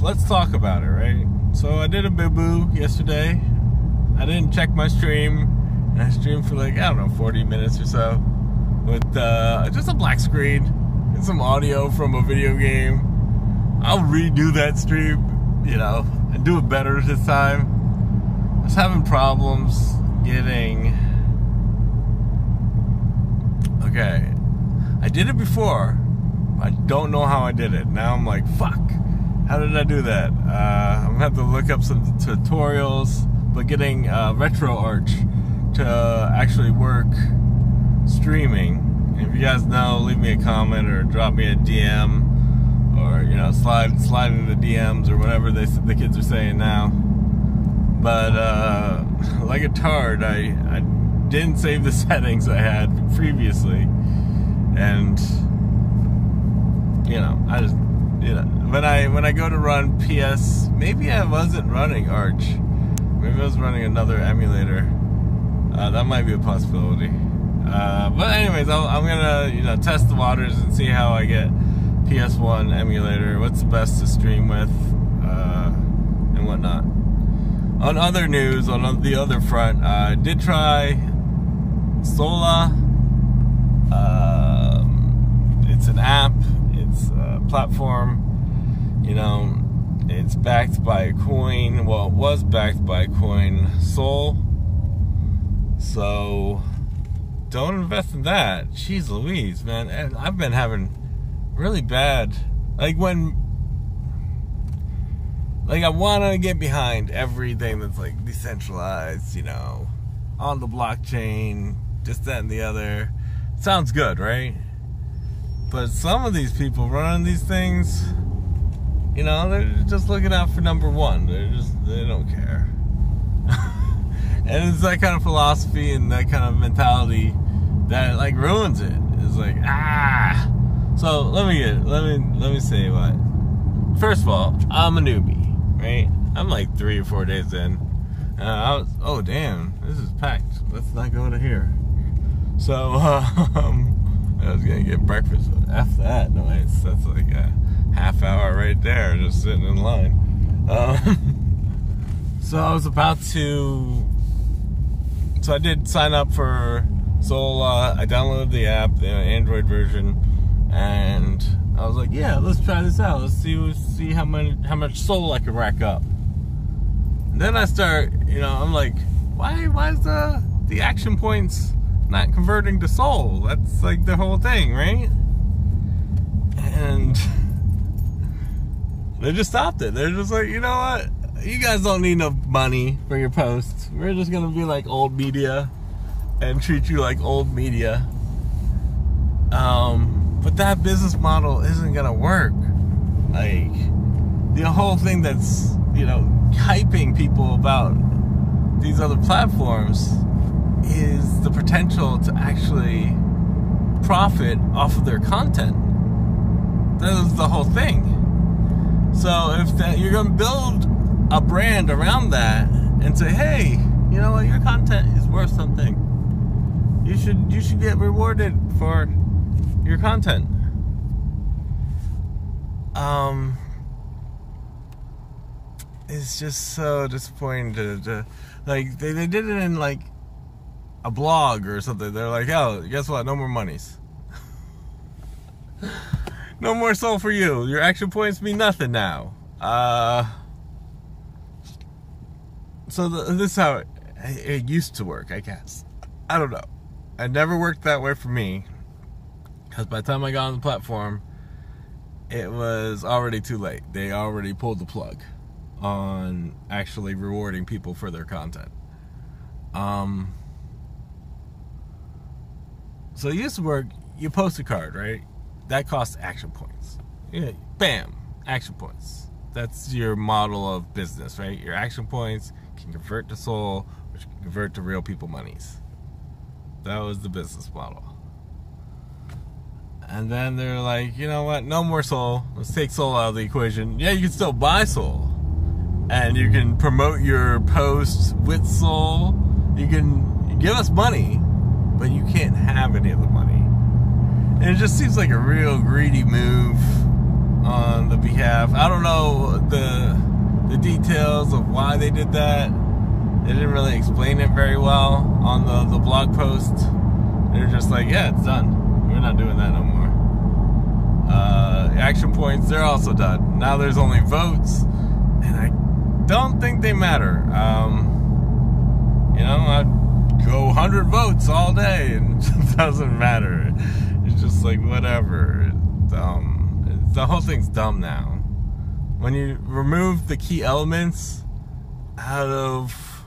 let's talk about it, right? So I did a boo-boo yesterday. I didn't check my stream, and I streamed for like, I don't know, 40 minutes or so with just a black screen and some audio from a video game. I'll redo that stream, you know, and do it better this time. I was having problems getting... Okay, I did it before. I don't know how I did it. Now I'm like, fuck. How did I do that? I'm gonna have to look up some tutorials. But getting RetroArch to actually work streaming. If you guys know, leave me a comment or drop me a DM, or you know, slide into DMs or whatever the kids are saying now. But like a tard, I didn't save the settings I had previously, and you know, I just, you know, when I go to run PS, maybe I wasn't running Arch. Maybe I was running another emulator. That might be a possibility. But anyways, I'm gonna, you know, test the waters and see how I get PS1 emulator. What's the best to stream with, and whatnot. On other news, on the other front, I did try Sola. It's an app. It's a platform. You know, it's backed by a coin. Well, it was backed by a coin, Sol. So don't invest in that. Jeez Louise, man. And I've been having really bad, like I want to get behind everything that's like decentralized, you know, on the blockchain, just that and the other. Sounds good, right? But some of these people running these things, you know, they're just looking out for number one. They don't care. And it's that kind of philosophy and that kind of mentality that like ruins it. It's like, So let me say what. First of all, I'm a newbie, right? I'm like 3 or 4 days in. Oh damn, this is packed. Let's not go to here. So I was gonna get breakfast, but after that, no, that's like a half hour right there, just sitting in line. So I was about to. So I did sign up for Sol. I downloaded the app, the Android version, and I was like, yeah, let's try this out. Let's see how much Sol I can rack up. And then I start, you know, I'm like, why is the action points not converting to Sol? That's like the whole thing, right? And they just stopped it. They're just like, you know what? You guys don't need no money for your posts. We're just gonna be like old media and treat you like old media. But that business model isn't gonna work. Like, the whole thing that's, you know, hyping people about these other platforms is the potential to actually profit off of their content. That is the whole thing. So if you're gonna build a brand around that and say, hey, you know what, your content is worth something. You should get rewarded for your content. It's just so disappointing to like they did it in like a blog or something. They're like, oh, guess what? No more monies. No more Sol for you. Your action points mean nothing now. So this is how it used to work, I guess. I don't know. It never worked that way for me, because by the time I got on the platform, it was already too late. They already pulled the plug on actually rewarding people for their content. So it used to work. You post a card, right? That costs action points. Yeah, bam, action points. That's your model of business, right? Your action points can convert to Sol, which can convert to real people monies. That was the business model. And then they're like, you know what? No more Sol. Let's take Sol out of the equation. Yeah, you can still buy Sol, and you can promote your posts with Sol. You can give us money, but you can't have any of the money. And it just seems like a real greedy move on the behalf. I don't know details of why they did that. They didn't really explain it very well on the blog post. They're just like, yeah, it's done. We're not doing that no more. Action points, they're also done. Now there's only votes, and I don't think they matter. I'd go 100 votes all day, and it doesn't matter. It's just like, whatever. It's dumb. The whole thing's dumb now. When you remove the key elements out of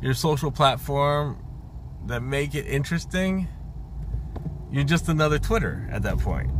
your social platform that make it interesting, you're just another Twitter at that point.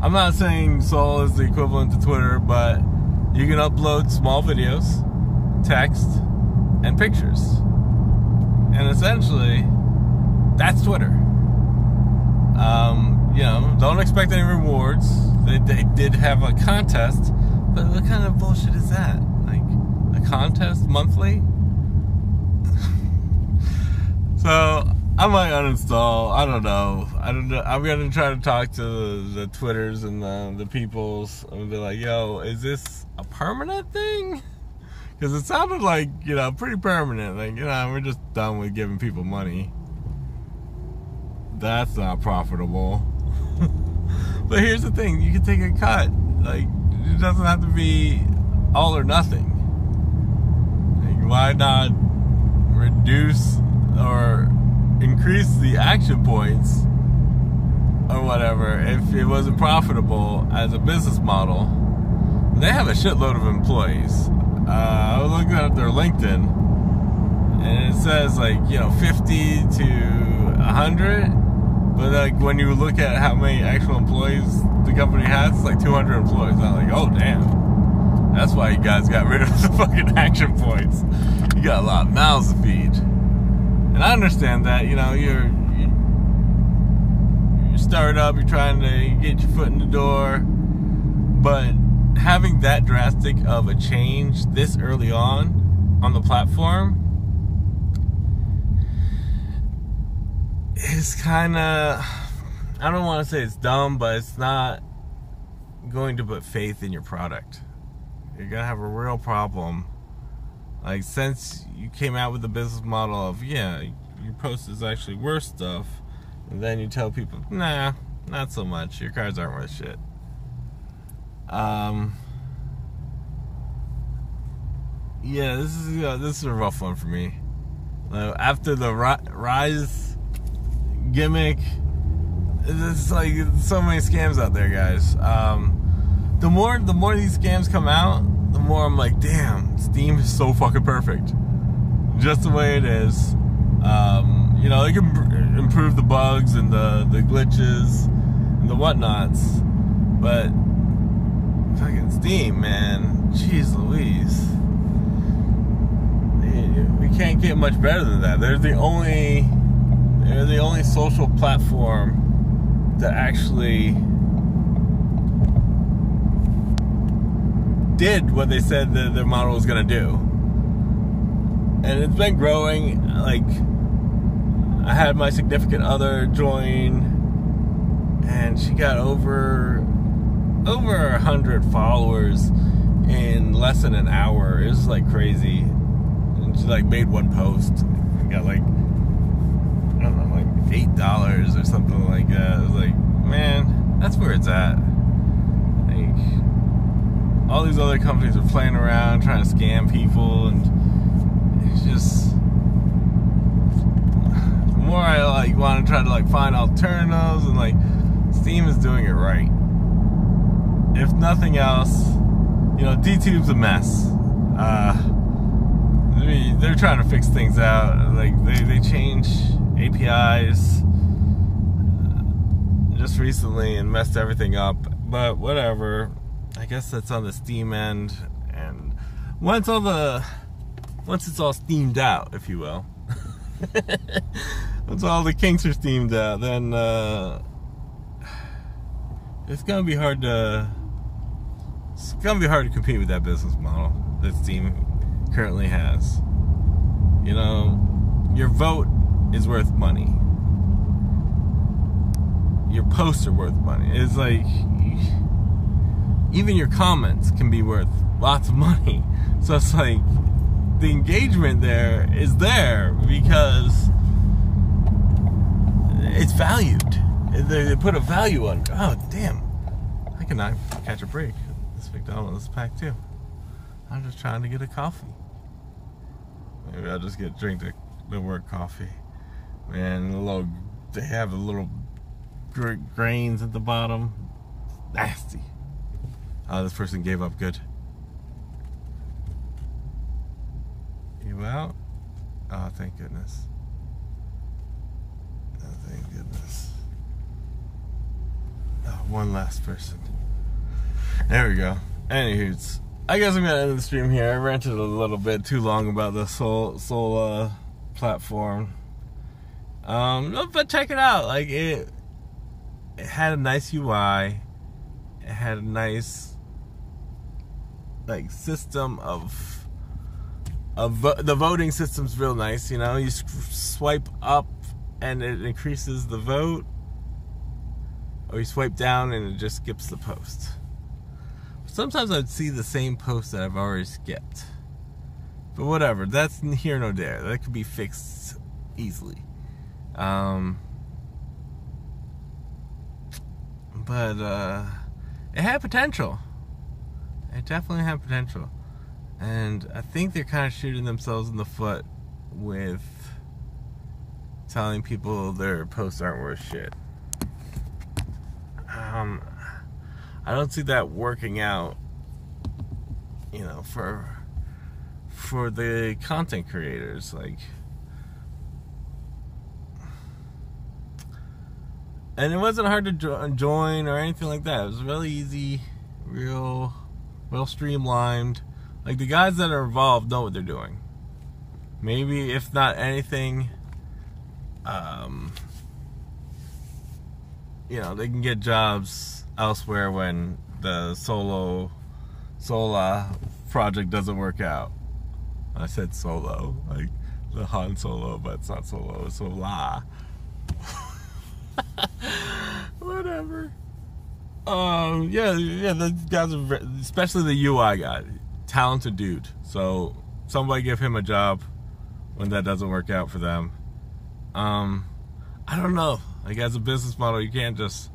I'm not saying Soul is the equivalent to Twitter, but you can upload small videos, text, and pictures. And essentially, that's Twitter. Don't expect any rewards. They did have a contest, but what kind of bullshit is that? Like, a contest monthly? So, I might uninstall. I don't know. I'm going to try to talk to the Twitters and the peoples and be like, yo, is this a permanent thing? Because it sounded like, pretty permanent. Like, we're just done with giving people money. That's not profitable. But here's the thing. You can take a cut. Like, it doesn't have to be all or nothing. Like, why not reduce or increase the action points or whatever if it wasn't profitable as a business model? They have a shitload of employees. I was looking at their LinkedIn, and it says 50 to 100, but like when you look at how many actual employees the company has, it's like 200 employees. I'm like, oh damn, that's why you guys got rid of the fucking action points. You got a lot of mouths to feed. And I understand that, you're startup, you're trying to get your foot in the door, but having that drastic of a change this early on the platform is kind of, I don't want to say it's dumb, but it's not going to put faith in your product. You're going to have a real problem. Like, since you came out with the business model of, your post is actually worth stuff, and then you tell people, nah, not so much. Your cards aren't worth shit. This is a rough one for me. After the Rise gimmick, it's like so many scams out there, guys. The more these scams come out, the more I'm like, damn, Steam is so fucking perfect, just the way it is. They can improve the bugs and the glitches and the whatnots, but fucking Steam, man, jeez Louise, we can't get much better than that. They're the only social platform that actually did what they said that their model was going to do. And it's been growing. Like, I had my significant other join, and she got over 100 followers in less than an hour. It was like crazy. And she made one post and got $8 or something like that. It was like, man, that's where it's at. Like, all these other companies are playing around trying to scam people, and it's just, the more I want to try to find alternatives, and Steam is doing it right. If nothing else, DTube's a mess. They're trying to fix things out. They change APIs just recently and messed everything up, but whatever. I guess that's on the Steam end, and once it's all steamed out, if you will, once all the kinks are steamed out, then it's gonna be hard to compete with that business model that Steam currently has. Your vote is worth money. Your posts are worth money. It's like, even your comments can be worth lots of money. So it's like the engagement there is there because it's valued. They put a value on it. Oh, damn. I cannot catch a break. This McDonald's is packed too. I'm just trying to get a coffee. Maybe I'll just drink the work coffee. Man, they have the little grains at the bottom. Nasty. Oh, this person gave up good. You out? Oh, thank goodness. Oh, thank goodness. Oh, one last person. There we go. Anywho, I guess I'm gonna end the stream here. I ranted a little bit too long about the Soul platform. But check it out. Like it had a nice UI. It had a nice system of the voting system's real nice. You know, you swipe up and it increases the vote, or you swipe down and it just skips the post. Sometimes I'd see the same post that I've already skipped, but whatever. That's here nor there. That could be fixed easily. But it had potential. It definitely had potential. And I think they're kind of shooting themselves in the foot with telling people their posts aren't worth shit. I don't see that working out, you know, for the content creators. Like, and it wasn't hard to join or anything like that. It was really easy, real well streamlined. Like, the guys that are involved know what they're doing. Maybe, if not anything, you know, they can get jobs elsewhere when the Sola project doesn't work out. I said solo, like the Han Solo, but it's not Solo, it's Sola. Whatever. Yeah, the guys are especially the UI guy, talented dude. So somebody give him a job when that doesn't work out for them. I don't know. Like, as a business model, you can't just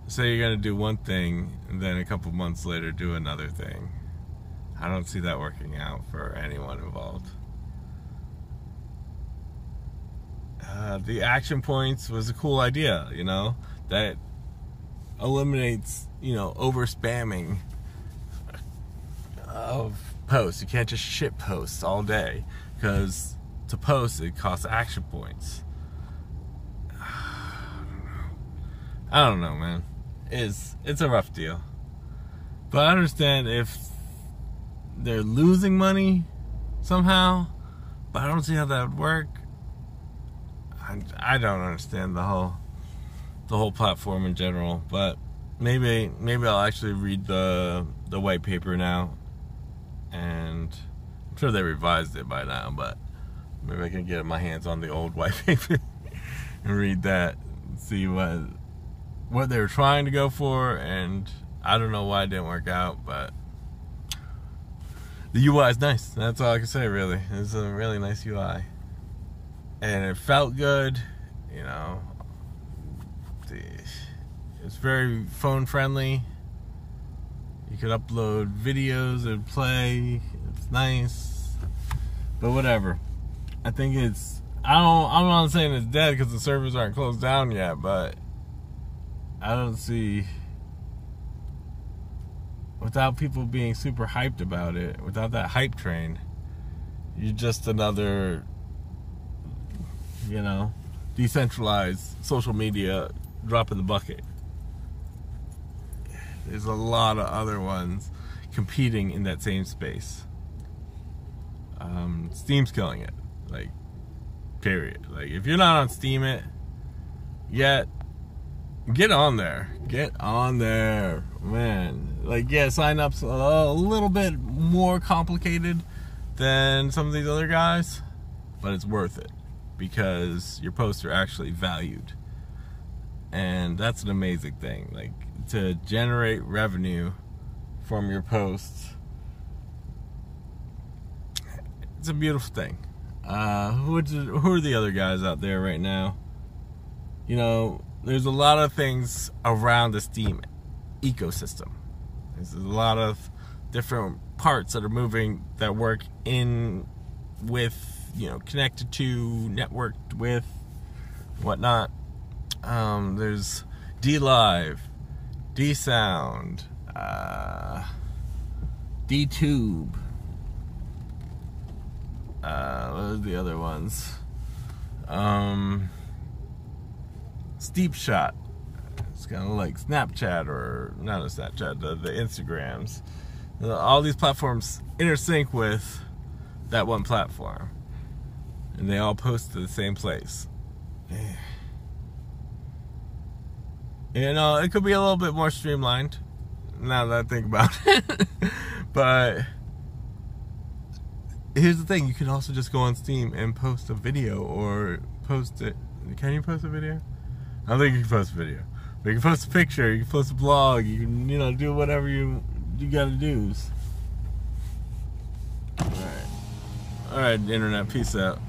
say you're gonna do one thing and then a couple months later do another thing. I don't see that working out for anyone involved. The action points was a cool idea, you know, that eliminates, you know, over spamming of posts. You can't just shit posts all day, because to post it costs action points. I don't know, man. It's a rough deal. But I understand if they're losing money somehow, but I don't see how that would work. I don't understand the whole platform in general, but maybe I'll actually read the white paper now, and I'm sure they revised it by now, but maybe I can get my hands on the old white paper and read that and see what they were trying to go for. And I don't know why it didn't work out, but the UI is nice. That's all I can say, really. It's a really nice UI. And it felt good, you know. It's very phone friendly. You could upload videos and play. It's nice. But whatever. I think I'm not saying it's dead because the servers aren't closed down yet, but I don't see, without people being super hyped about it, without that hype train, you're just another, you know, decentralized social media drop in the bucket. There's a lot of other ones competing in that same space. Steam's killing it, like, period. Like, if you're not on Steam yet, get on there. Get on there, man. Like, yeah, sign-up's a little bit more complicated than some of these other guys, but it's worth it because your posts are actually valued. And that's an amazing thing. Like, to generate revenue from your posts, it's a beautiful thing. Who are the other guys out there right now? You know, there's a lot of things around the Steam ecosystem. There's a lot of different parts that are moving, that work in with, you know, connected to, networked with, whatnot. There's DLive, DSound, DTube. What are the other ones? Steep Shot. It's kind of like Snapchat, or not a Snapchat, the Instagrams. All these platforms intersync with that one platform, and they all post to the same place. You know, it could be a little bit more streamlined now that I think about it. But here's the thing, you can also just go on Steam and post a video, or post it. Can you post a video? I don't think you can post a video. But you can post a picture, you can post a blog, you can, you know, do whatever you gotta do. Alright, internet, peace out.